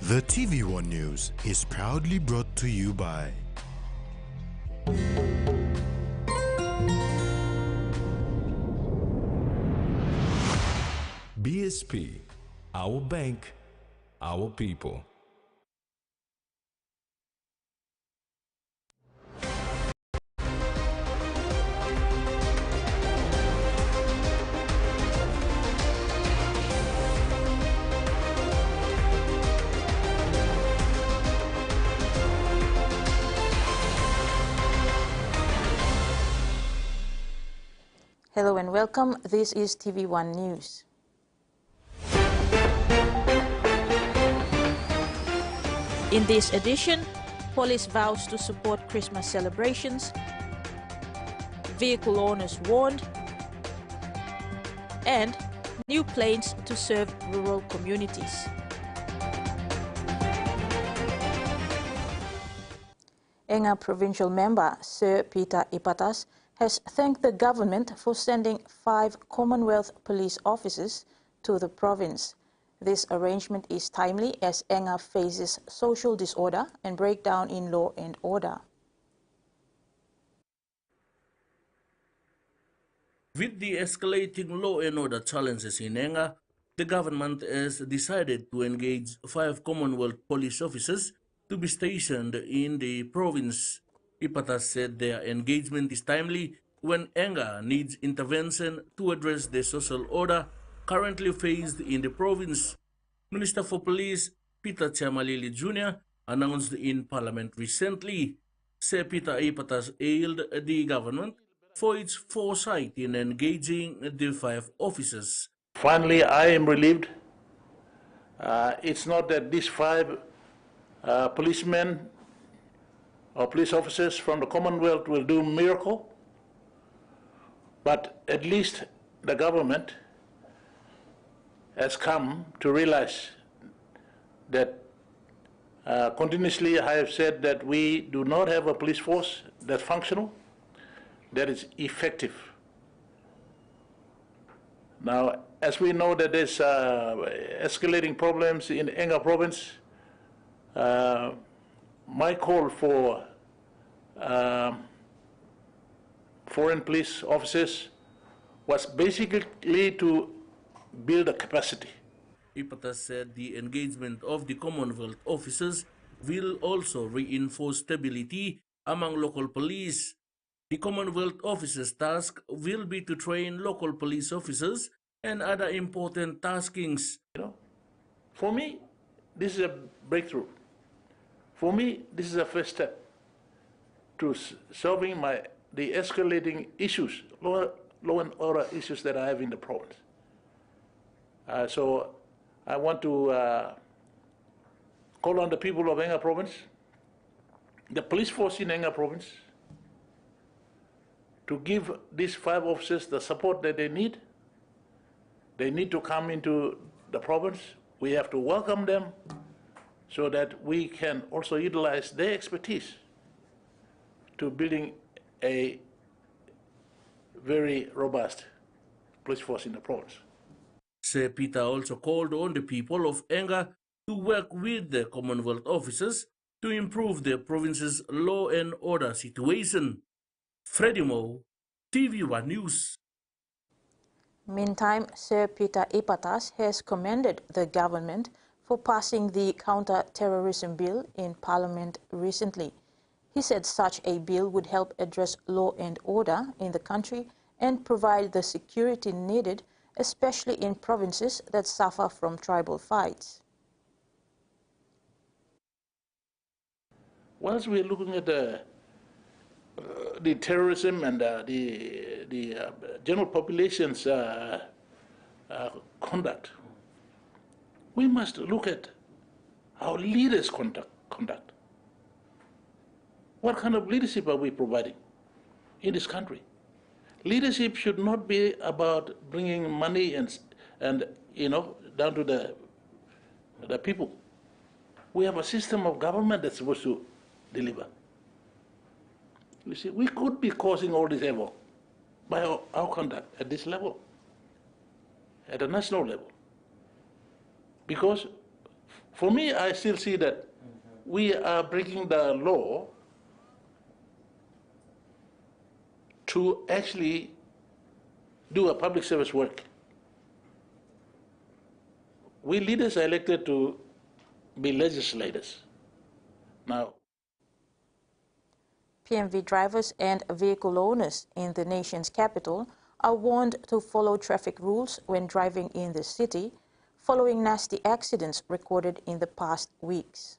The TVWAN News is proudly brought to you by BSP, our bank, our people. Hello and welcome. This is TVWAN News. In this edition, police vows to support Christmas celebrations, vehicle owners warned, and new planes to serve rural communities. Enga provincial member Sir Peter Ipatas has thanked the government for sending 5 Commonwealth police officers to the province. This arrangement is timely as Enga faces social disorder and breakdown in law and order. With the escalating law and order challenges in Enga, the government has decided to engage 5 Commonwealth police officers to be stationed in the province. Ipatas said their engagement is timely when Enga needs intervention to address the social order currently faced in the province. Minister for Police Peter Chamalili Jr. announced in Parliament recently. Sir Peter Ipatas hailed the government for its foresight in engaging the 5 officers. Finally, I am relieved. It's not that these 5 policemen or police officers from the Commonwealth will do a miracle, but at least the government has come to realize that continuously I have said that we do not have a police force that's functional, that is effective. Now, as we know that there's escalating problems in Enga province, my call for foreign police officers was basically to build a capacity. Ipatas said the engagement of the Commonwealth officers will also reinforce stability among local police. The Commonwealth officers' task will be to train local police officers and other important taskings. For me, this is a breakthrough. For me, this is a first step to solving the escalating issues, law and order issues that I have in the province. So I want to call on the people of Enga province, the police force in Enga province, to give these 5 officers the support that they need. They need to come into the province. We have to welcome them so that we can also utilize their expertise to building a very robust police force in the province. Sir Peter also called on the people of Enga to work with the Commonwealth officers to improve the province's law and order situation. Freddie Mo, TVWAN News. Meantime, Sir Peter Ipatas has commended the government for passing the Counterterrorism bill in Parliament recently. He said such a bill would help address law and order in the country and provide the security needed, especially in provinces that suffer from tribal fights. Once we're looking at the terrorism and the general population's conduct, we must look at how leaders conduct. What kind of leadership are we providing in this country? Leadership should not be about bringing money and down to the people. We have a system of government that's supposed to deliver. You see, we could be causing all this havoc by our conduct at this level, at a national level. Because For me, I still see that we are breaking the law to actually do a public service work. We leaders are elected to be legislators. Now, PMV drivers and vehicle owners in the nation's capital are warned to follow traffic rules when driving in the city, following nasty accidents recorded in the past weeks.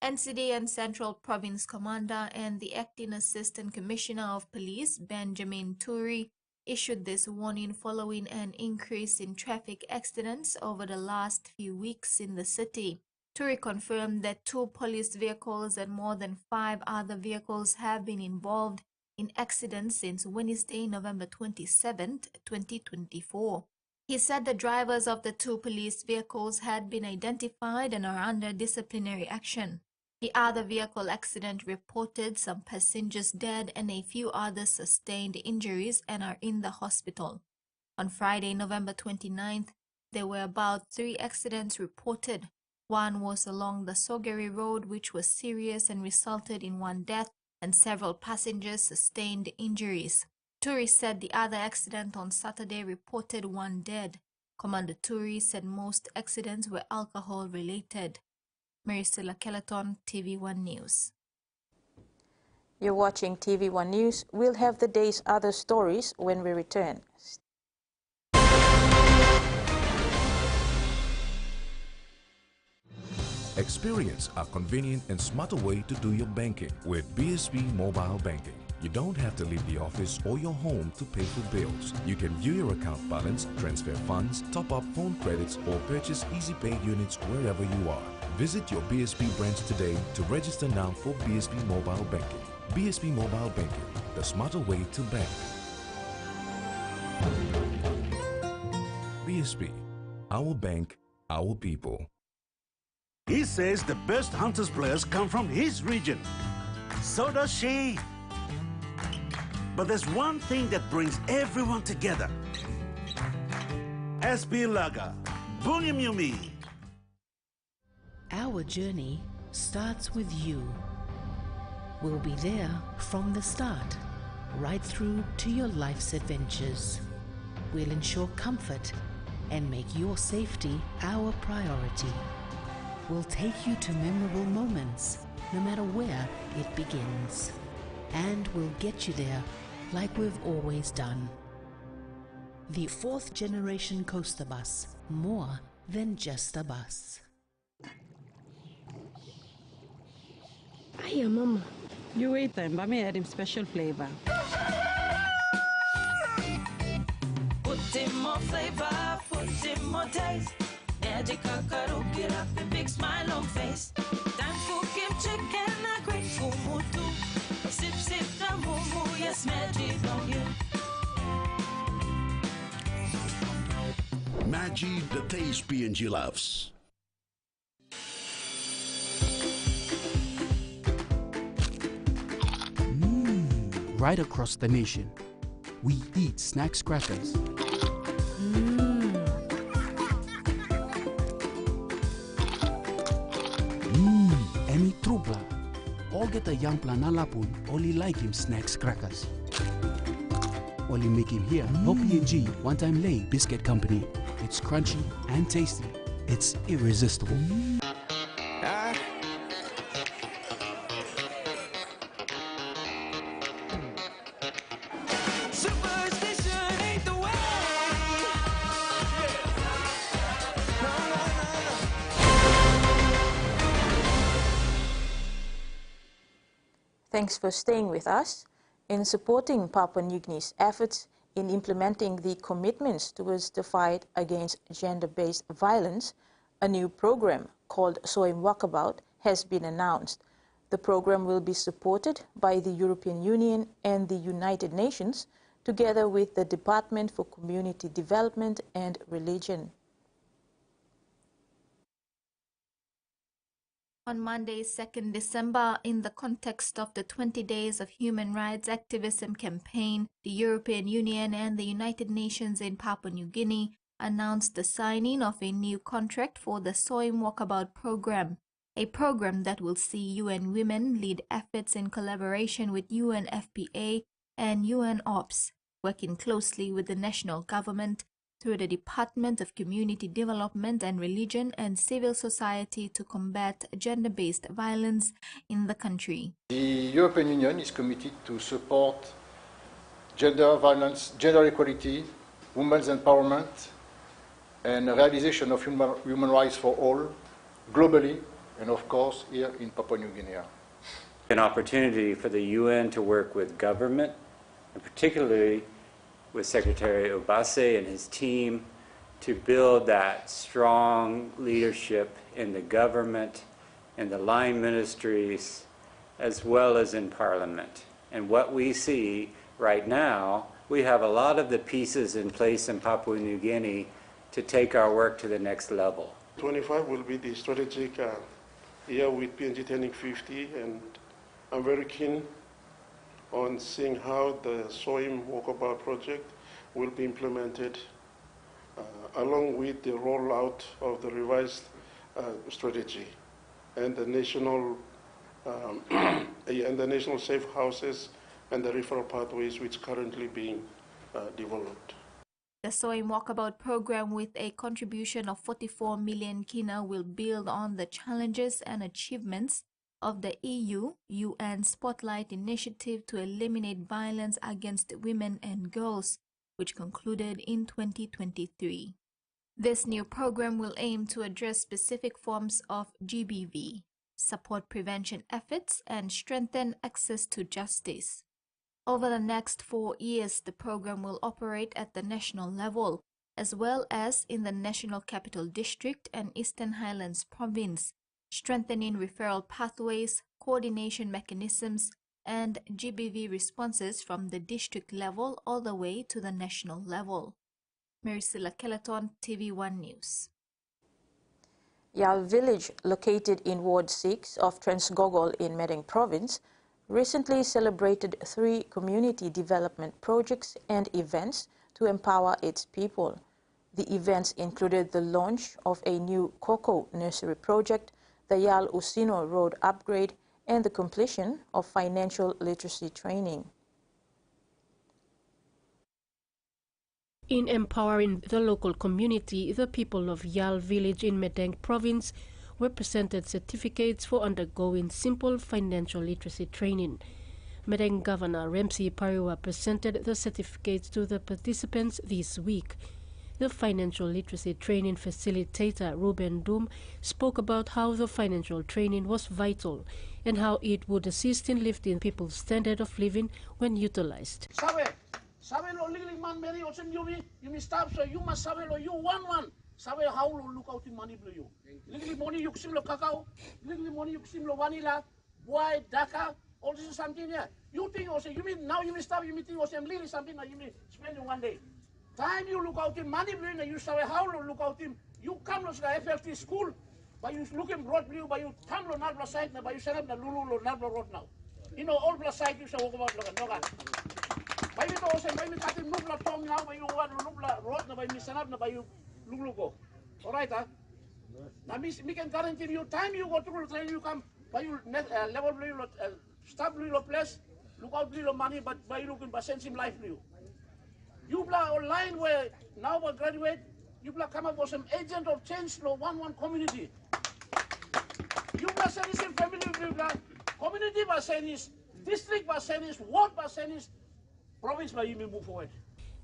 NCD and Central Province Commander and the Acting Assistant Commissioner of Police, Benjamin Turi, issued this warning following an increase in traffic accidents over the last few weeks in the city. Turi confirmed that 2 police vehicles and more than 5 other vehicles have been involved in accidents since Wednesday, November 27, 2024. He said the drivers of the 2 police vehicles had been identified and are under disciplinary action. The other vehicle accident reported some passengers dead and a few others sustained injuries and are in the hospital. On Friday, November 29th, there were about 3 accidents reported. One was along the Sogeri Road, which was serious and resulted in 1 death, and several passengers sustained injuries. Turi said the other accident on Saturday reported 1 dead. Commander Turi said most accidents were alcohol-related. Maricela Kelleton, TVWAN News. You're watching TVWAN News. We'll have the day's other stories when we return. Experience a convenient and smarter way to do your banking with BSB Mobile Banking. You don't have to leave the office or your home to pay for bills. You can view your account balance, transfer funds, top up phone credits, or purchase Easy Pay units wherever you are. Visit your BSB branch today to register now for BSB Mobile Banking. BSB Mobile Banking, the smarter way to bank. BSB, our bank, our people. He says the best Hunters players come from his region. So does she. But there's one thing that brings everyone together. SB Laga, Bunyamyumi. Our journey starts with you. We'll be there from the start, right through to your life's adventures. We'll ensure comfort and make your safety our priority. We'll take you to memorable moments, no matter where it begins. And we'll get you there like we've always done. The 4th generation coaster bus, more than just a bus. Hiya, Mama. You wait then, but me add him special flavor. Put in more flavor, put in more taste. Magic kakaru, get up and big smile on face. Time for kimchi and a great kumutu. Sip, sip, the moo, yes, magic on you. Maggi, the taste PNG loves. Right across the nation, we eat snacks crackers. Emi Trubla. All get a young planalapun, only like him snacks crackers. Only make him here, no PNG, one time lay biscuit company. It's crunchy and tasty. It's irresistible. Thanks for staying with us. In supporting Papua New Guinea's efforts in implementing the commitments towards the fight against gender-based violence, a new program called Soim Walkabout has been announced. The program will be supported by the European Union and the United Nations, together with the Department for Community Development and Religion. On Monday, 2nd December, in the context of the 20 Days of Human Rights Activism campaign, the European Union and the United Nations in Papua New Guinea announced the signing of a new contract for the Soim Walkabout program, a program that will see UN Women lead efforts in collaboration with UNFPA and UN OPS, working closely with the national government through the Department of Community Development and Religion and Civil Society to combat gender-based violence in the country. The European Union is committed to support gender violence, gender equality, women's empowerment, and realization of human rights for all, globally, and of course here in Papua New Guinea. An opportunity for the UN to work with government, and particularly with Secretary Obase and his team, to build that strong leadership in the government, in the line ministries, as well as in Parliament. And what we see right now, we have a lot of the pieces in place in Papua New Guinea to take our work to the next level. 25 will be the strategic year with PNG turning 50, and I'm very keen on seeing how the Soim Walkabout project will be implemented along with the rollout of the revised strategy and the national safe houses and the referral pathways which are currently being developed. The Soim Walkabout program, with a contribution of 44 million kina, will build on the challenges and achievements of the EU-UN Spotlight Initiative to eliminate violence against women and girls, which concluded in 2023. This new program will aim to address specific forms of GBV, support prevention efforts, and strengthen access to justice. Over the next 4 years, the program will operate at the national level, as well as in the National Capital District and Eastern Highlands Province, strengthening referral pathways, coordination mechanisms, and GBV responses from the district level all the way to the national level. Maricela Kelaton, TVWAN News. Yal village, located in Ward 6 of Transgogol in Medang Province, recently celebrated 3 community development projects and events to empower its people. The events included the launch of a new cocoa nursery project, the Yal Usino Road upgrade, and the completion of financial literacy training. In empowering the local community, the people of Yal village in Medang Province were presented certificates for undergoing simple financial literacy training. Medang Governor Ramsey Pariwa presented the certificates to the participants this week. The financial literacy training facilitator, Ruben Doom, spoke about how the financial training was vital and how it would assist in lifting people's standard of living when utilized. Sabe lo lili man meri osem you stop, so you must sabe lo you one. Sabe how lo look out in money blue you. Lili money you sim lo cacao, lili money you sim lo vanilla, boy, daka, all this is something here. You think also you mean now you stop, you mean think also lili something that you mean spend in one day. Time you look out in money blue, you sabe how lo look out in. You come to the FLT school, but you look in broad blue, but you come lo nabla side, but you set up the lulu lo nabla road now. You know all plus side you say walk about logan. By you also by me cutting nubla tong now, by you want nubla road na by me set up na by you lulugo. All right, huh? Now me can guarantee you time you go through the train you come by you level blue stop blue place, look out blue money, but by you looking by sense him life blue. You blah online where now we graduate, you blah come up with some agent of change law one community. You blah say this in family blah community by saying is district by saying is ward by saying is province by you move forward.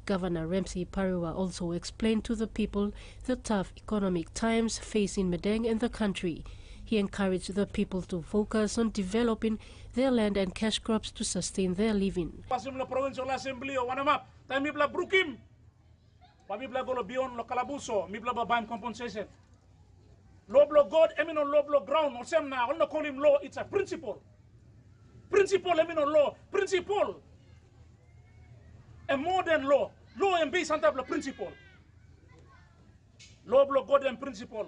Governor Ramsey Pariwa also explained to the people the tough economic times facing Medang and the country. He encouraged the people to focus on developing their land and cash crops to sustain their living. Time mi bla brukim, pa mi bla golo beyond lo kalabuso, mi bla babaim compensation. Law blo God, emi non law blo ground, on sem na, on no call him law, it's a principle. Principle, emi non law, principle. And more than law and base on top of principle. Law blo God and principle.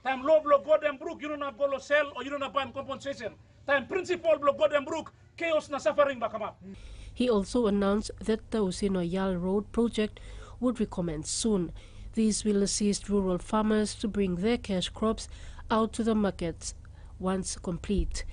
Time law blo God and brook, you don't have go sell or you don't have buy compensation. Time principle blo God and brook, chaos na suffering bakama. He also announced that the Usino Yal Road project would recommence soon. These will assist rural farmers to bring their cash crops out to the markets once complete.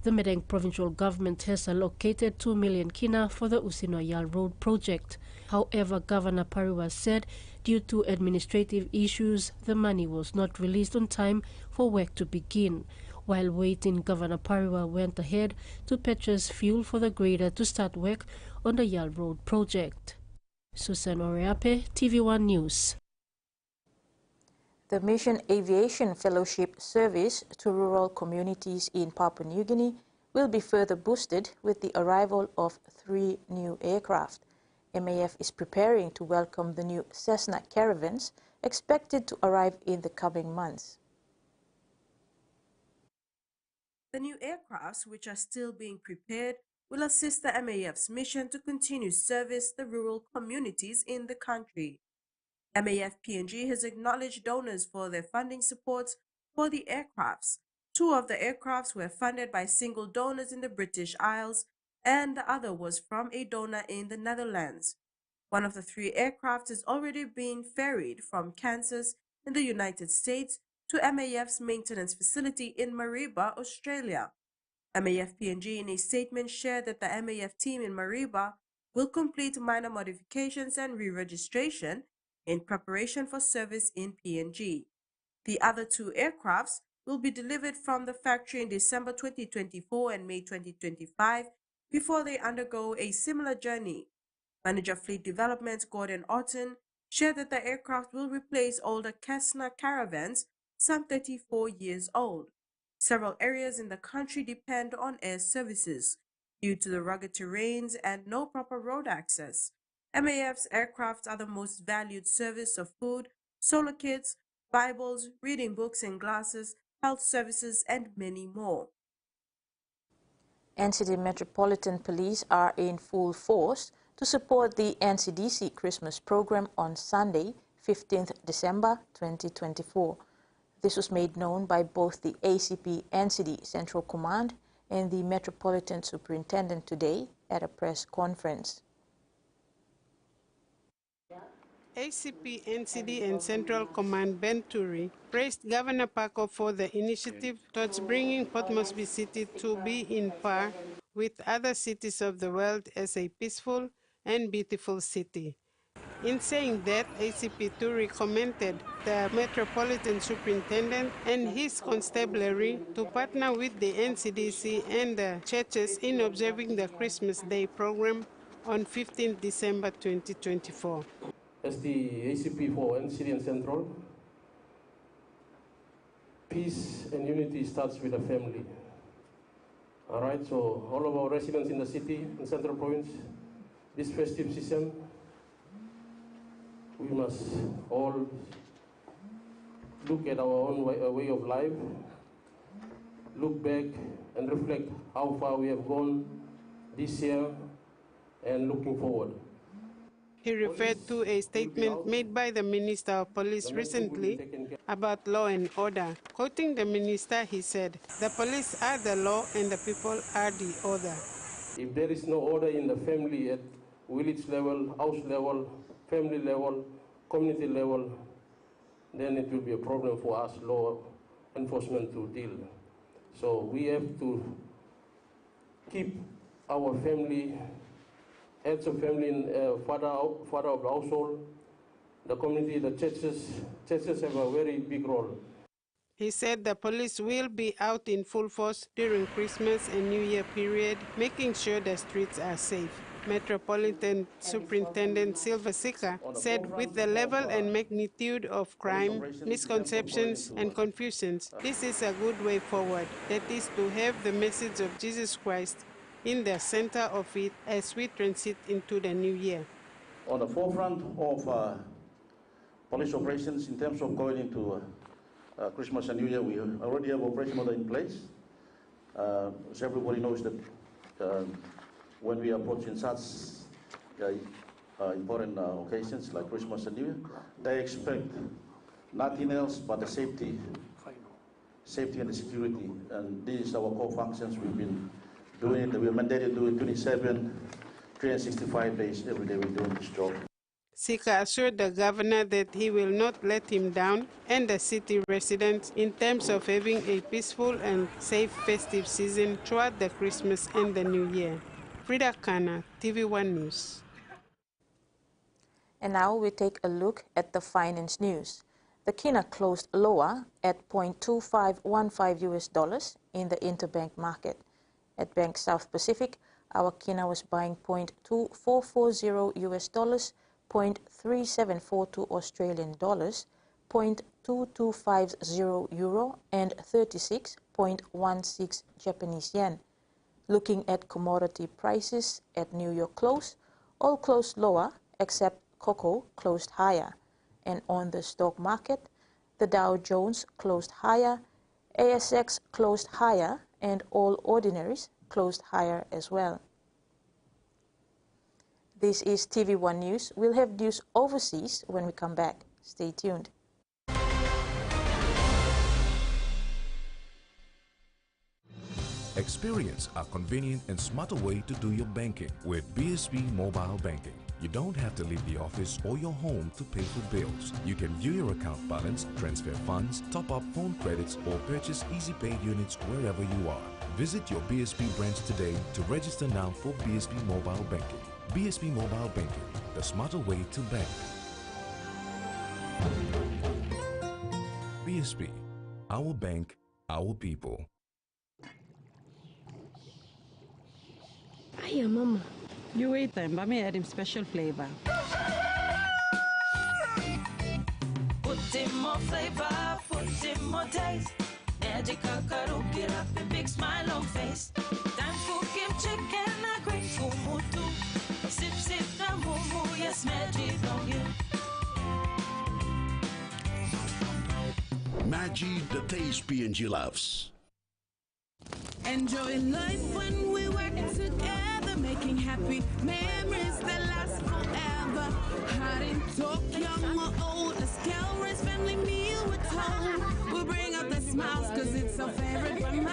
The Medang provincial government has allocated 2 million kina for the Usinoyal Road project. However, Governor Pariwa said due to administrative issues, the money was not released on time for work to begin. While waiting, Governor Pariwa went ahead to purchase fuel for the grader to start work on the Yal Road project. Susan Oreape, TVWAN News. The Mission Aviation Fellowship Service to rural communities in Papua New Guinea will be further boosted with the arrival of 3 new aircraft. MAF is preparing to welcome the new Cessna Caravans expected to arrive in the coming months. The new aircrafts, which are still being prepared, will assist the MAF's mission to continue service the rural communities in the country. MAF PNG has acknowledged donors for their funding supports for the aircrafts. 2 of the aircrafts were funded by single donors in the British Isles, and the other was from a donor in the Netherlands. One of the 3 aircraft has already been ferried from Kansas in the United States to MAF's maintenance facility in Mariba, Australia. MAF PNG in a statement shared that the MAF team in Mariba will complete minor modifications and re-registration in preparation for service in PNG. The other 2 aircrafts will be delivered from the factory in December 2024 and May 2025 before they undergo a similar journey. Manager Fleet Development Gordon Orton shared that the aircraft will replace older Cessna Caravans, some 34 years old. Several areas in the country depend on air services due to the rugged terrains and no proper road access. MAF's aircraft are the most valued service of food, solar kits, Bibles, reading books and glasses, health services, and many more. NCD Metropolitan Police are in full force to support the NCDC Christmas program on Sunday, 15th December 2024. This was made known by both the ACP NCD Central Command and the Metropolitan Superintendent today at a press conference. ACP, NCD and Central Command Ben Turi praised Governor Paco for the initiative towards bringing Port Moresby City to be in par with other cities of the world as a peaceful and beautiful city. In saying that, ACP Turi commended the Metropolitan Superintendent and his constabulary to partner with the NCDC and the churches in observing the Christmas Day program on 15 December 2024. As the ACP for NCD and Central, peace and unity starts with a family. All right, so all of our residents in the city and Central Province, this festive season, we must all look at our own way of life, look back and reflect how far we have gone this year and looking forward. He referred to a statement made by the Minister of Police recently about law and order. Quoting the minister, he said, "The police are the law and the people are the order." If there is no order in the family at village level, house level, family level, community level, then it will be a problem for us law enforcement to deal. So we have to keep our family, heads of family, father of the household, the community, the churches. Churches have a very big role. He said the police will be out in full force during Christmas and New Year period, making sure the streets are safe. Metropolitan Superintendent Silva Sika said with the level and magnitude of crime, misconceptions and confusions, this is a good way forward. That is to have the message of Jesus Christ in the center of it as we transit into the new year. On the forefront of police operations in terms of going into Christmas and New Year, we already have operation order in place. As everybody knows that when we approach in such important occasions like Christmas and New Year, they expect nothing else but the safety and the security. And this is our core functions. We've been doing it. We are mandated to do it 27, 365 days every day we're doing this job. Sika assured the governor that he will not let him down and the city residents in terms of having a peaceful and safe festive season throughout the Christmas and the New Year. Frida Kana, TVWAN News. And now we take a look at the finance news. The kina closed lower at $0.2515 in the interbank market. At Bank South Pacific, our kina was buying $0.2440, $0.3742 Australian dollars, $0.2250 euro, and 36.16 Japanese yen. Looking at commodity prices at New York close, all closed lower except cocoa closed higher. And on the stock market, the Dow Jones closed higher, ASX closed higher, and all ordinaries closed higher as well. This is TV1 News. We'll have news overseas when we come back. Stay tuned. Experience a convenient and smarter way to do your banking with BSP Mobile Banking. You don't have to leave the office or your home to pay for bills. You can view your account balance, transfer funds, top up phone credits, or purchase Easy Pay units wherever you are. Visit your BSP branch today to register now for BSP Mobile Banking. BSP Mobile Banking, the smarter way to bank. BSP, our bank, our people. Hiya, Mama. You wait time, but me add him special flavor. Put in more flavor, put in more taste. Magic kakaru, get up and big smile on face. Time for kim chicken, a great kumutu. Sip, sip, the moo, yes, magic on you. Maggi, the taste PNG loves. Enjoy life when we work together, making happy memories that last forever. Hot in talk, young or old, a scale-raised family meal we're told. We'll bring out the smiles, cause it's our favorite of mine.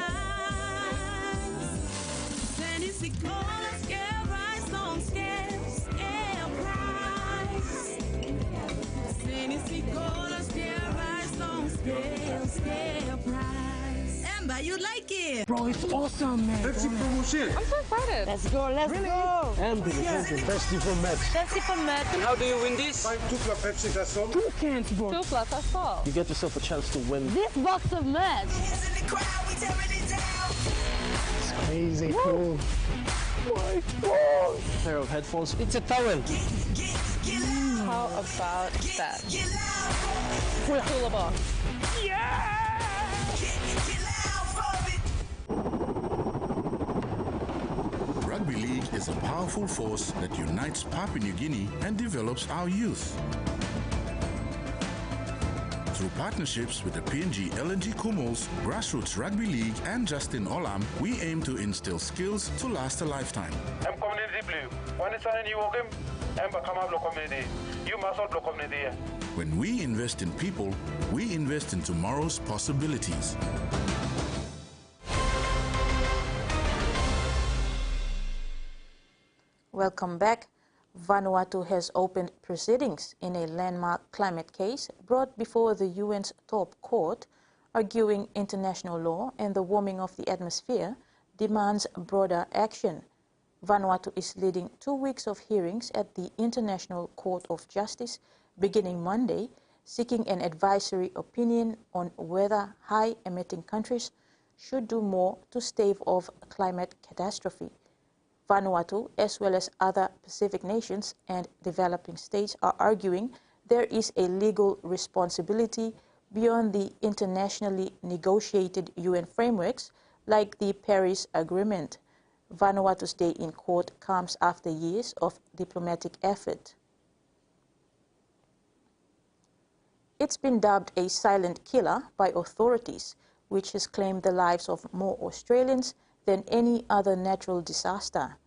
Tennessee Cola, scale rice, don't scale price. Tennessee Cola, scale rice, don't scale price. Amber, you like it? Bro, it's awesome, man. Pepsi promotion. I'm so excited. Let's go, let's go. And the Pepsi for match. Pepsi for match. And how do you win this? 2 plus Pepsi, that's all. 2 cans, bro. 2 plus, that's all. You get yourself a chance to win This box of match. It's crazy cool. My God. Pair of headphones. It's a towel. How about that? Cooler box. Yeah! Rugby League is a powerful force that unites Papua New Guinea and develops our youth. Through partnerships with the PNG LNG Kumals, Grassroots Rugby League and Justin Olam, we aim to instill skills to last a lifetime. I'm community blue. When it's on you walk him, I'm a community. You must all block community. When we invest in people, we invest in tomorrow's possibilities. Welcome back. Vanuatu has opened proceedings in a landmark climate case brought before the UN's top court, arguing international law and the warming of the atmosphere demands broader action. Vanuatu is leading 2 weeks of hearings at the International Court of Justice beginning Monday, seeking an advisory opinion on whether high-emitting countries should do more to stave off climate catastrophe. Vanuatu, as well as other Pacific nations and developing states, are arguing there is a legal responsibility beyond the internationally negotiated UN frameworks like the Paris Agreement. Vanuatu's day in court comes after years of diplomatic effort. It's been dubbed a silent killer by authorities, which has claimed the lives of more Australians than any other natural disaster.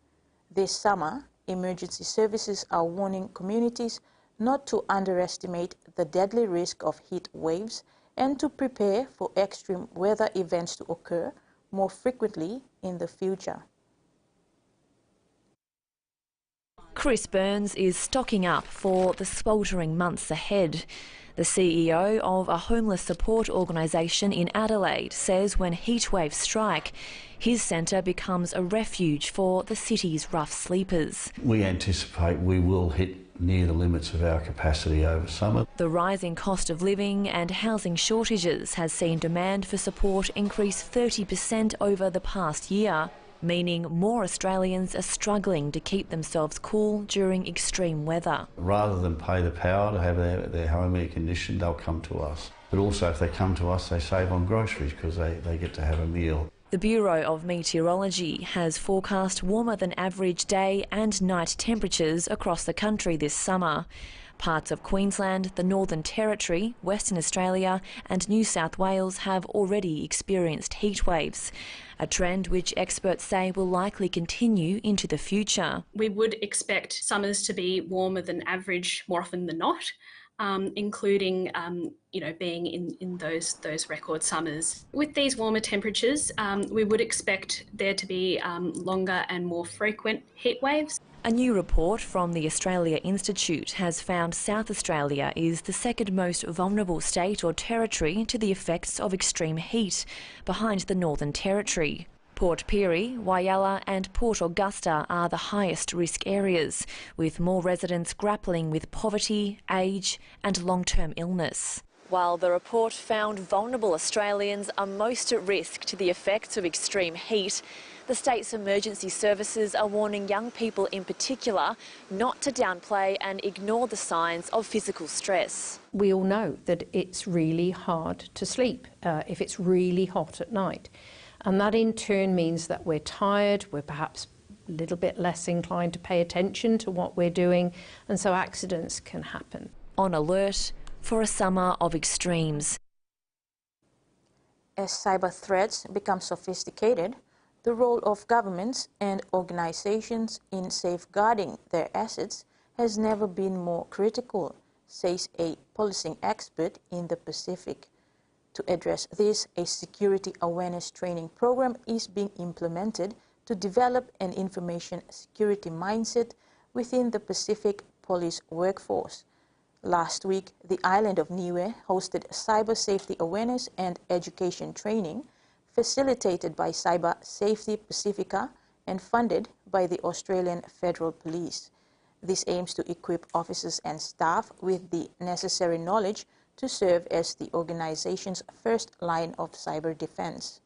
This summer, emergency services are warning communities not to underestimate the deadly risk of heat waves and to prepare for extreme weather events to occur more frequently in the future. Chris Burns is stocking up for the sweltering months ahead. The CEO of a homeless support organisation in Adelaide says when heatwaves strike, his centre becomes a refuge for the city's rough sleepers. We anticipate we will hit near the limits of our capacity over summer. The rising cost of living and housing shortages has seen demand for support increase 30% over the past year, meaning more Australians are struggling to keep themselves cool during extreme weather. Rather than pay the power to have their home air conditioned, they'll come to us. But also if they come to us, they save on groceries because they get to have a meal. The Bureau of Meteorology has forecast warmer than average day and night temperatures across the country this summer. Parts of Queensland, the Northern Territory, Western Australia and New South Wales have already experienced heat waves, a trend which experts say will likely continue into the future. We would expect summers to be warmer than average more often than not, including being in those record summers. With these warmer temperatures, we would expect there to be longer and more frequent heat waves. A new report from the Australia Institute has found South Australia is the second most vulnerable state or territory to the effects of extreme heat, behind the Northern Territory. Port Pirie, Whyalla and Port Augusta are the highest risk areas, with more residents grappling with poverty, age and long-term illness. While the report found vulnerable Australians are most at risk to the effects of extreme heat, the state's emergency services are warning young people in particular not to downplay and ignore the signs of physical stress. We all know that it's really hard to sleep if it's really hot at night. And that in turn means that we're tired, we're perhaps a little bit less inclined to pay attention to what we're doing, and so accidents can happen. On alert for a summer of extremes. As cyber threats become sophisticated, the role of governments and organizations in safeguarding their assets has never been more critical, says a policing expert in the Pacific. To address this, a security awareness training program is being implemented to develop an information security mindset within the Pacific police workforce. Last week, the island of Niue hosted cyber safety awareness and education training facilitated by Cyber Safety Pacifica and funded by the Australian Federal Police. This aims to equip officers and staff with the necessary knowledge to serve as the organization's first line of cyber defense.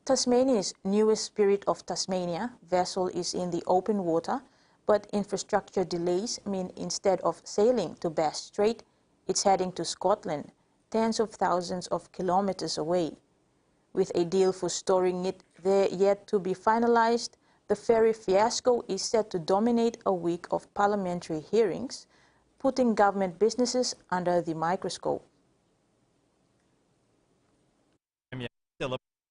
Tasmania's newest Spirit of Tasmania vessel is in the open water, but infrastructure delays mean instead of sailing to Bass Strait, it's heading to Scotland, tens of thousands of kilometers away. With a deal for storing it there yet to be finalized, the ferry fiasco is set to dominate a week of parliamentary hearings, putting government businesses under the microscope.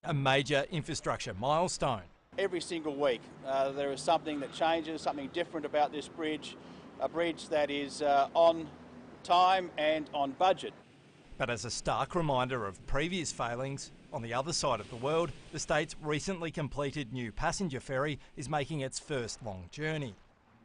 A major infrastructure milestone. Every single week there is something that changes, something different about this bridge, a bridge that is on time and on budget. But as a stark reminder of previous failings, on the other side of the world, the state's recently completed new passenger ferry is making its first long journey,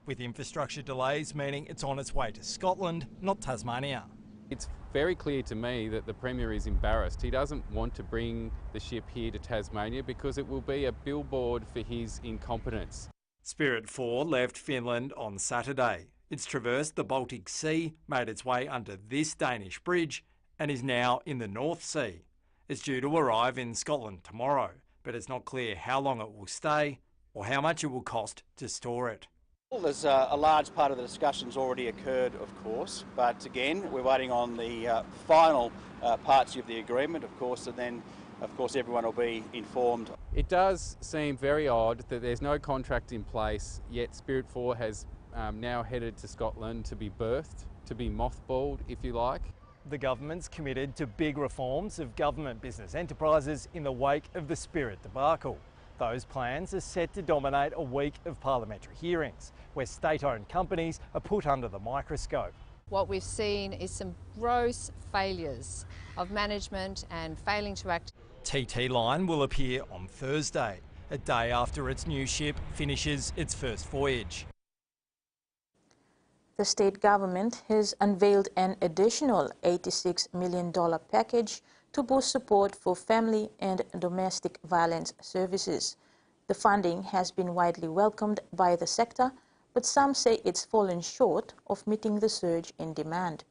with infrastructure delays meaning it's on its way to Scotland, not Tasmania. It's very clear to me that the Premier is embarrassed. He doesn't want to bring the ship here to Tasmania because it will be a billboard for his incompetence. Spirit 4 left Finland on Saturday. It's traversed the Baltic Sea, made its way under this Danish bridge, and is now in the North Sea. It's due to arrive in Scotland tomorrow, but it's not clear how long it will stay or how much it will cost to store it. Well, there's a large part of the discussions already occurred, of course, but again, we're waiting on the final parts of the agreement, of course, and then, of course, everyone will be informed. It does seem very odd that there's no contract in place, yet Spirit 4 has now headed to Scotland to be berthed, to be mothballed, if you like. The government's committed to big reforms of government business enterprises in the wake of the Spirit debacle. Those plans are set to dominate a week of parliamentary hearings, where state-owned companies are put under the microscope. What we've seen is some gross failures of management and failing to act. TT Line will appear on Thursday. a day after its new ship finishes its first voyage. The state government has unveiled an additional $86 million package to boost support for family and domestic violence services. The funding has been widely welcomed by the sector, but some say it's fallen short of meeting the surge in demand.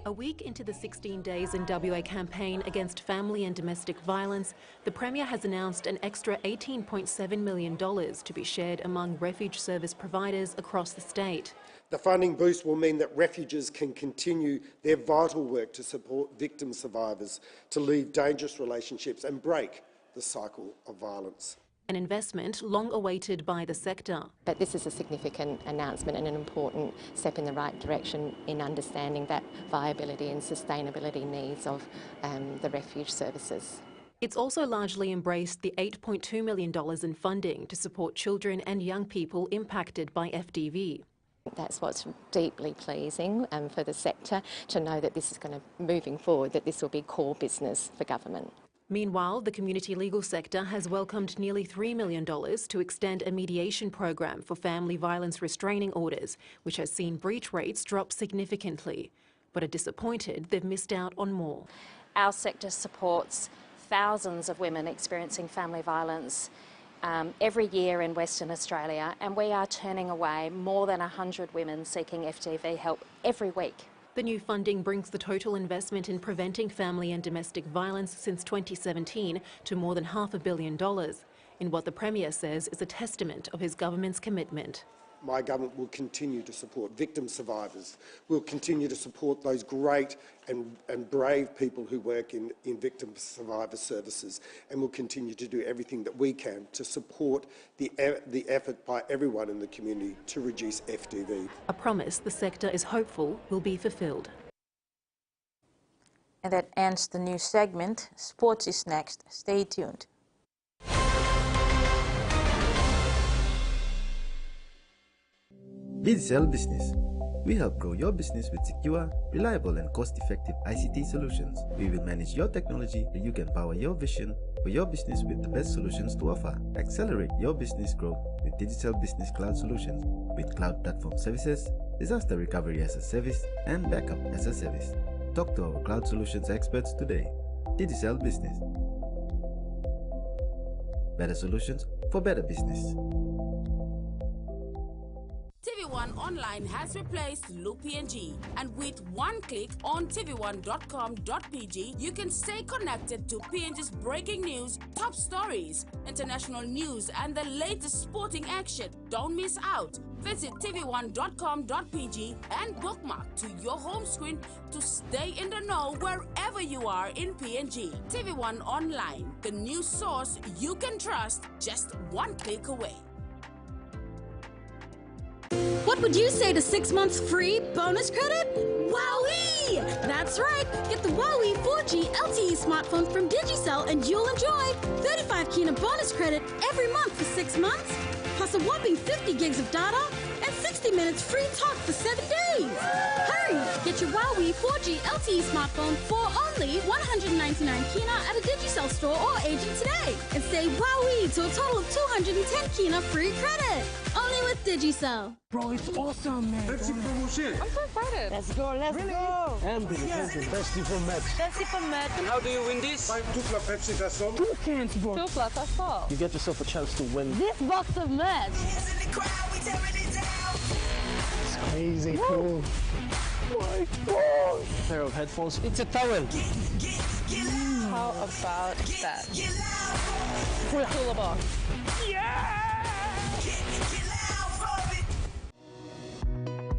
A week into the 16 Days in WA campaign against family and domestic violence, the Premier has announced an extra $18.7 million to be shared among refuge service providers across the state. The funding boost will mean that refuges can continue their vital work to support victim survivors to leave dangerous relationships and break the cycle of violence. An investment long awaited by the sector. But this is a significant announcement and an important step in the right direction in understanding that viability and sustainability needs of the refuge services. It's also largely embraced the $8.2 million in funding to support children and young people impacted by FDV. That's what's deeply pleasing for the sector, to know that this is going to, moving forward, that this will be core business for government. Meanwhile, the community legal sector has welcomed nearly $3 million to extend a mediation program for family violence restraining orders, which has seen breach rates drop significantly, but are disappointed they've missed out on more. Our sector supports thousands of women experiencing family violence every year in Western Australia, and we are turning away more than 100 women seeking FDV help every week. The new funding brings the total investment in preventing family and domestic violence since 2017 to more than $500 million, in what the Premier says is a testament of his government's commitment. My government will continue to support victim survivors. We'll continue to support those great and brave people who work in victim survivor services, and we'll continue to do everything that we can to support the effort by everyone in the community to reduce FDV. A promise the sector is hopeful will be fulfilled. And that ends the news segment. Sports is next. Stay tuned. Digicel Business. We help grow your business with secure, reliable and cost-effective ICT solutions. We will manage your technology so you can power your vision for your business with the best solutions to offer. Accelerate your business growth with Digicel Business Cloud Solutions with cloud platform services, disaster recovery as a service and backup as a service. Talk to our cloud solutions experts today. Digicel Business. Better solutions for better business. TVWAN Online has replaced Loop PNG, and with one click on tvwan.com.pg, you can stay connected to PNG's breaking news, top stories, international news, and the latest sporting action. Don't miss out. Visit tvwan.com.pg and bookmark to your home screen to stay in the know wherever you are in PNG. TVWAN Online, the news source you can trust, just one click away. What would you say to 6 months free bonus credit? Wowee! That's right! Get the Wowee 4G LTE smartphone from Digicel and you'll enjoy 35 Kina bonus credit every month for 6 months, plus a whopping 50 gigs of data and 60 minutes free talk for 7 days. Hurry! Get your Wowee 4G LTE smartphone for only 199 Kina at a Digicel store or agent today, and say Wowee to a total of 210 Kina free credit. Only with Digicel. Bro, it's awesome, man. Pepsi promotion. I'm so excited. Let's go, let's go. And the Pepsi for match. Pepsi for match. And how do you win this? 2 plus Pepsi, that's all. 2 cans, bro. 2 plus, that's all. You get yourself a chance to win this box of match. It's crazy cool. My God. A pair of headphones. It's a towel. How about that? Cooler box. Yeah!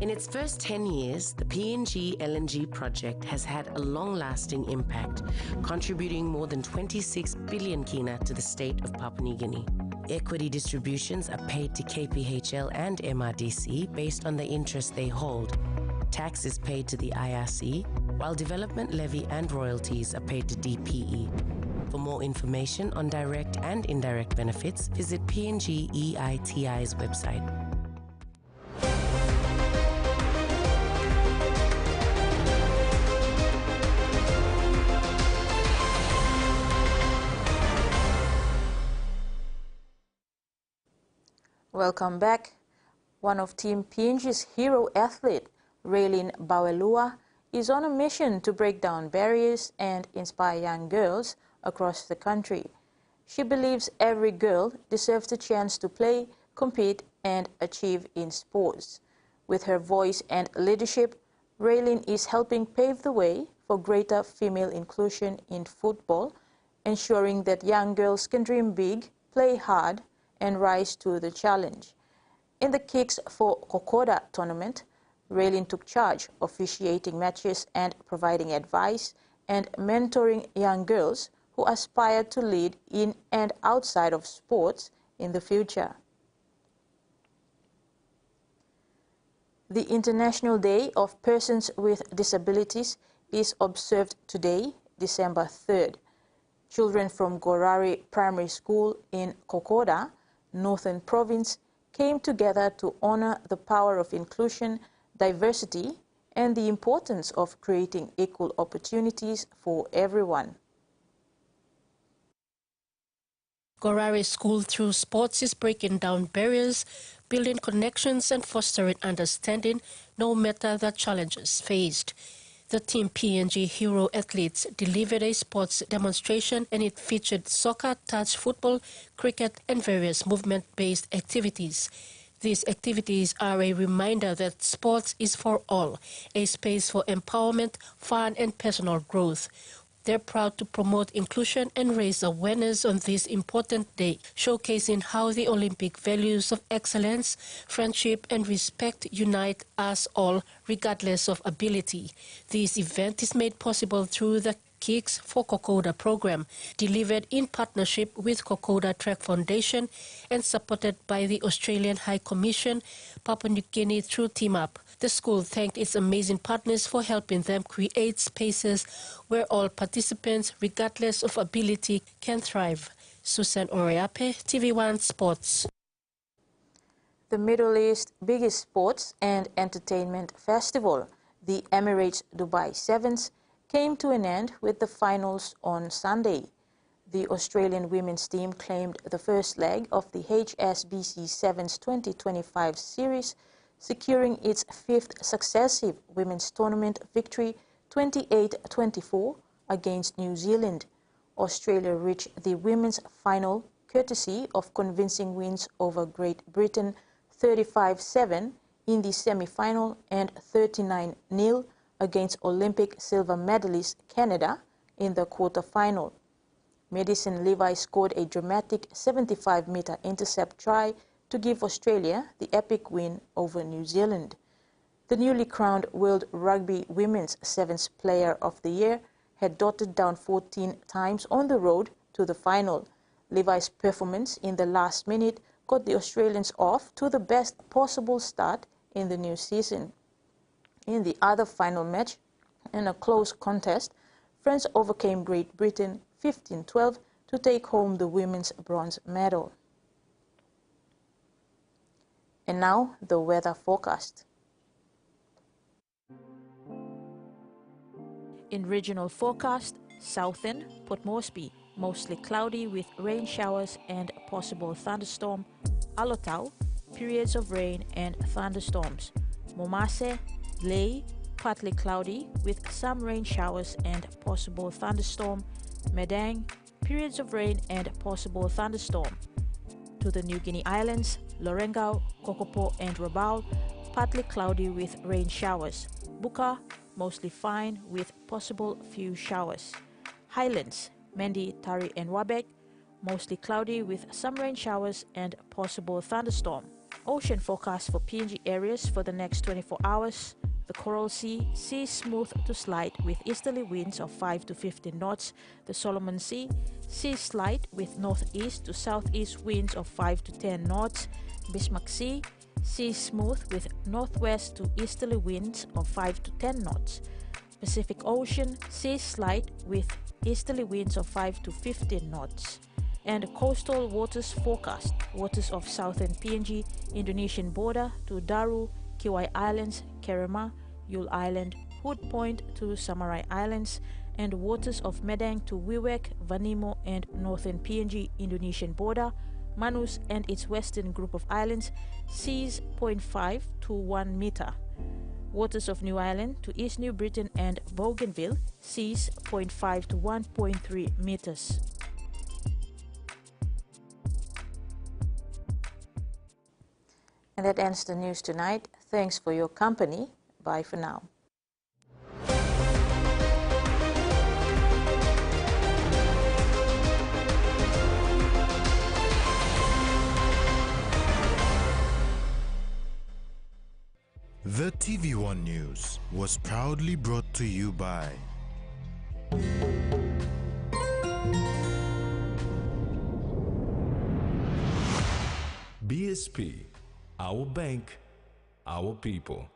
In its first 10 years, the PNG LNG project has had a long-lasting impact, contributing more than 26 billion kina to the state of Papua New Guinea. Equity distributions are paid to KPHL and MRDC based on the interest they hold. Tax is paid to the IRC, while development levy and royalties are paid to DPE. For more information on direct and indirect benefits, visit PNG EITI's website. Welcome back. One of Team PNG's hero athlete, Raylene Bawelua, is on a mission to break down barriers and inspire young girls across the country. She believes every girl deserves the chance to play, compete, and achieve in sports. With her voice and leadership, Raylene is helping pave the way for greater female inclusion in football, ensuring that young girls can dream big, play hard, and rise to the challenge. In the Kicks for Kokoda tournament, Raylene took charge, officiating matches and providing advice and mentoring young girls who aspire to lead in and outside of sports in the future. The International Day of Persons with Disabilities is observed today, December 3rd. Children from Gorari Primary School in Kokoda, Northern Province, came together to honor the power of inclusion, diversity, and the importance of creating equal opportunities for everyone. Gorari School through sports is breaking down barriers, building connections and fostering understanding no matter the challenges faced. The Team PNG hero athletes delivered a sports demonstration and it featured soccer, touch football, cricket and various movement-based activities. These activities are a reminder that sports is for all, a space for empowerment, fun and personal growth. They're proud to promote inclusion and raise awareness on this important day, showcasing how the Olympic values of excellence, friendship and respect unite us all regardless of ability. This event is made possible through the Kicks for Kokoda program, delivered in partnership with Kokoda Track Foundation and supported by the Australian High Commission, Papua New Guinea through Team Up. The school thanked its amazing partners for helping them create spaces where all participants, regardless of ability, can thrive. Susan Oreape, TVWAN Sports. The Middle East's biggest sports and entertainment festival, the Emirates Dubai Sevens, came to an end with the finals on Sunday. The Australian women's team claimed the first leg of the HSBC Sevens 2025 series, securing its fifth successive women's tournament victory, 28-24, against New Zealand. Australia reached the women's final courtesy of convincing wins over Great Britain 35-7 in the semi-final and 39-0 against Olympic silver medalist Canada in the quarter-final. Madison Levi scored a dramatic 75-meter intercept try to give Australia the epic win over New Zealand. The newly crowned World Rugby Women's Sevens Player of the Year had dotted down 14 times on the road to the final. Levi's performance in the last minute got the Australians off to the best possible start in the new season. In the other final match, in a close contest, France overcame Great Britain 15-12 to take home the women's bronze medal. And now, the weather forecast. In regional forecast, southern Port Moresby, mostly cloudy with rain showers and possible thunderstorm. Alotau, periods of rain and thunderstorms. Momase, Lae, partly cloudy with some rain showers and possible thunderstorm. Medang, periods of rain and possible thunderstorm. To the New Guinea Islands, Lorengau, Kokopo and Rabaul, partly cloudy with rain showers. Buka, mostly fine with possible few showers. Highlands, Mendi, Tari and Wabek, mostly cloudy with some rain showers and possible thunderstorm. Ocean forecast for PNG areas for the next 24 hours. The Coral Sea, sea smooth to slight with easterly winds of 5 to 15 knots. The Solomon Sea, sea slight with northeast to southeast winds of 5 to 10 knots. Bismarck Sea, sea smooth with northwest to easterly winds of 5 to 10 knots. Pacific Ocean, sea slight with easterly winds of 5 to 15 knots. And coastal waters forecast, waters of southern PNG, Indonesian border to Daru, Kiwai Islands, Kerema, Yule Island, Hood Point to Samarai Islands, and waters of Medang to Wewak, Vanimo, and northern PNG, Indonesian border, Manus and its western group of islands seas 0.5 to 1 meter. Waters of New Ireland to East New Britain and Bougainville seas 0.5 to 1.3 meters. And that ends the news tonight. Thanks for your company. Bye for now. The TVWAN News was proudly brought to you by BSP, our bank, our people.